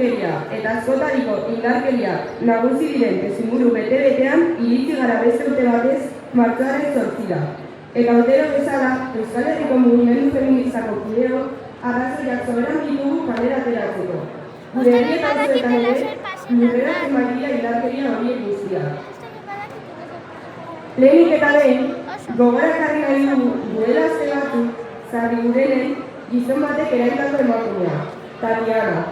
ustelkeria eta askotariko indarkeria nagusi diren testuinguru bete-betean iritsi gara beste urte batez martxoaren 8. Eta urtero bezala, Euskal Herriko mugimendu feministako kideok arrazoiak soberan ditugu kalera ateratzeko. Gure herrietan zuetan ere, lurreratzen baitira indarkeria horiek guztiak. Lehenik eta lehen, gogorakarri nahi dugu duela aste batzuk Zarrigurenen gizon batek eraildako emakumea, Tatiana,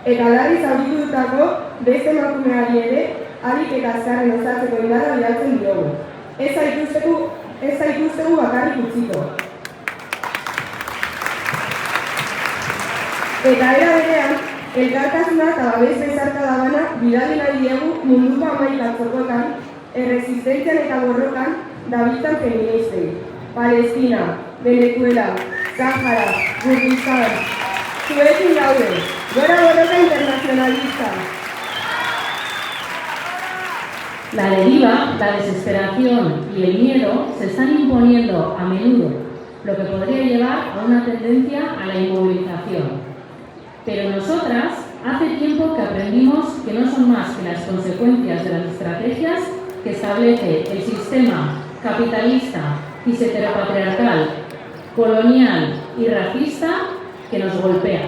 eta larri zauritutako beste emakumeari ere harik eta azkarren osatzeko indarra bidaltzen diogu. Ez zaituztegu bakarrik utziko. Eta era berean, elkartasuna eta babes bezarka bana bidali nahi diegu munduko 11 atzokotan, erresistentzian eta borrokan dabiltzan feministei. Palestina, Venezuela, Sahara, Kurdistan, zuekin gaude, gora borroka internacionalista. La deriva, la desesperación y el miedo se están imponiendo a menudo, lo que podría llevar a una tendencia a la inmovilización. Pero nosotras hace tiempo que aprendimos que no son más que las consecuencias de las estrategias que establece el sistema capitalista y heteropatriarcal, colonial y racista que nos golpea,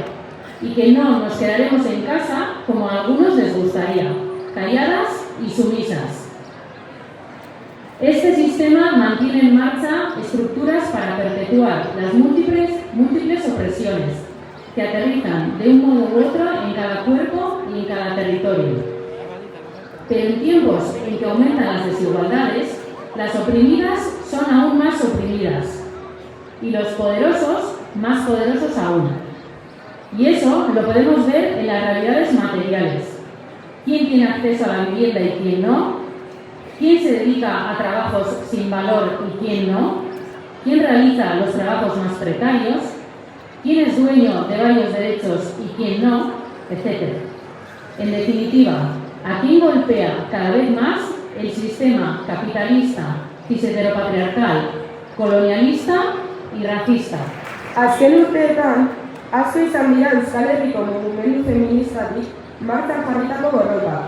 y que no nos quedaremos en casa como a algunos les gustaría, calladas y sumisas. Este sistema mantiene en marcha estructuras para perpetuar las múltiples opresiones que aterrizan de un modo u otro en cada cuerpo y en cada territorio. Pero en tiempos en que aumentan las desigualdades, las oprimidas son aún más oprimidas y los poderosos más poderosos aún. Y eso lo podemos ver en las realidades materiales. ¿Quién tiene acceso a la vivienda y quién no? ¿Quién se dedica a trabajos sin valor y quién no? ¿Quién realiza los trabajos más precarios? ¿Quién es dueño de varios derechos y quién no? Etcétera. En definitiva, ¿a quién golpea cada vez más el sistema capitalista, heteropatriarcal, colonialista y racista? Azken urteetan, asko izan dira Euskal Herriko mugimendu feministatik martxan jarritako borroka.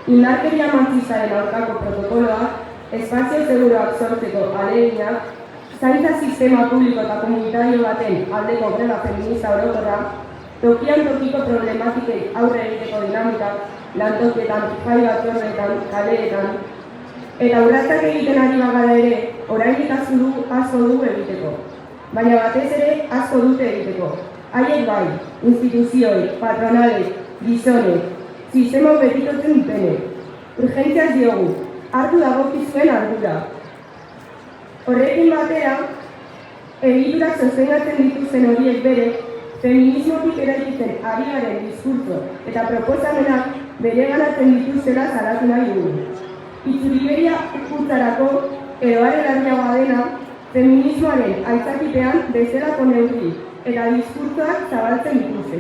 Indarkeria matxistaren aurkako protokoloak, espazio seguruak sortzeko ahaleginak, zaintza sistema publiko eta komunitario baten aldeko greba feminista orokorra, tokian tokiko problematikei aurre egiteko dinamikak, lantokietan, jai batzordeetan, kaleetan, eta urratsak egiten ari bagara ere, oraindik asko dugu egiteko. Baina batez ere asko dute egiteko. Haiek bai, instituzioi, patronalek, gizonek, sistema betikotzen dutenek. Urgentziaz diogu, hartu dagokizuen ardura. Horrekin batera, egiturak sostengatzen dituzten horiek bere, feminismotik eraikitzen ari garen diskurtso eta proposamenak bereganatzen dituztela salatu nahi dugu. Itzuriberia hutsarako edo are larriagoa dena, feminismoaren aitzakipean bezalako neurri eta diskurtsoak zabaltzen dituzte,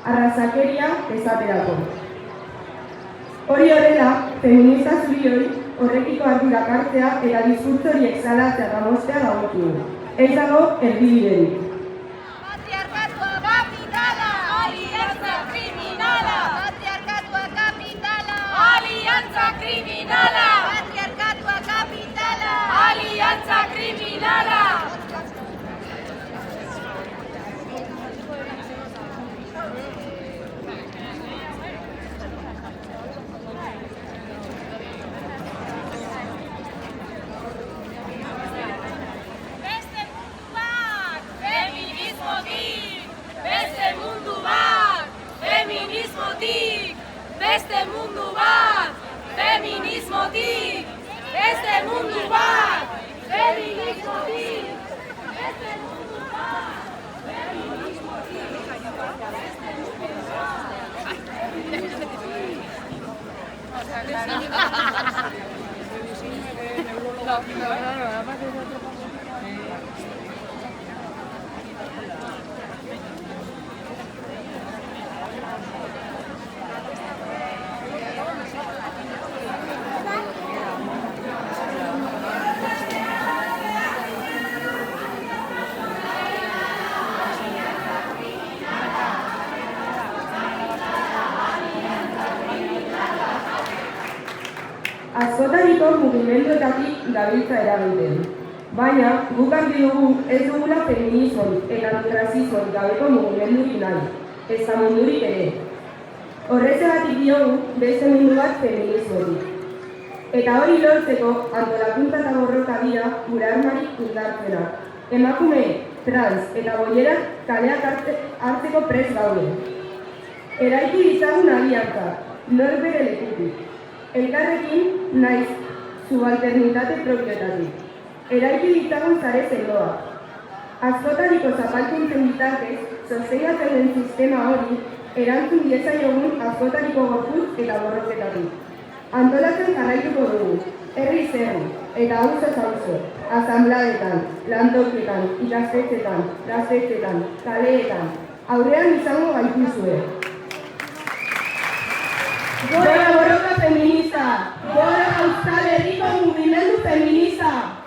arrazakeria esaterako. Hori horrela, feminista zurioi horrekiko ardurak hartzea eta diskurtso horiek salatzea eta moztea dagokigu. Ez dago erdibiderik. Patriarkatua kapitala, aliantza kriminala. Patriarkatua kapitala, aliantza kriminala. Patriarkatua kapitala, aliantza kriminala. Beste mundu bat, feminismotik, beste mundu bat, feminismotik, beste mundu bat, feminismotik, beste mundu bat. mugimenduetatik gabiltza eragiten. Baina, guk argi dugu ez dugula feminismorik eta antirrazismorik gabeko mugimendurik nahi, ezta mundurik ere. Horrexegatik diogu beste mundu bat feminismotik. Eta hori lortzeko antolakuntza eta borroka dira gure armarik indartzena. Emakume, trans eta boierak kaleak hartzeko prest gaude. Eraiki ditzagun aliantza, nor bere lekutik. Elkarrekin naiz subalternitate propioetatik. Eraiki ditzagun sare sendoak. Askotariko zapalkuntzen bitartez, sostengatzen den sistema hori, erantzun diezaiogun askotariko gorputz eta borroketatik. Antolatzen jarraituko dugu, herriz herri eta auzoz auzo, asanbladetan, lantokietan, ikastetxetan, gaztetxetan, kaleetan, aurrean izango gaituzue. Gora borroka feminista! Gora Euskal Herriko mugimendu feminista!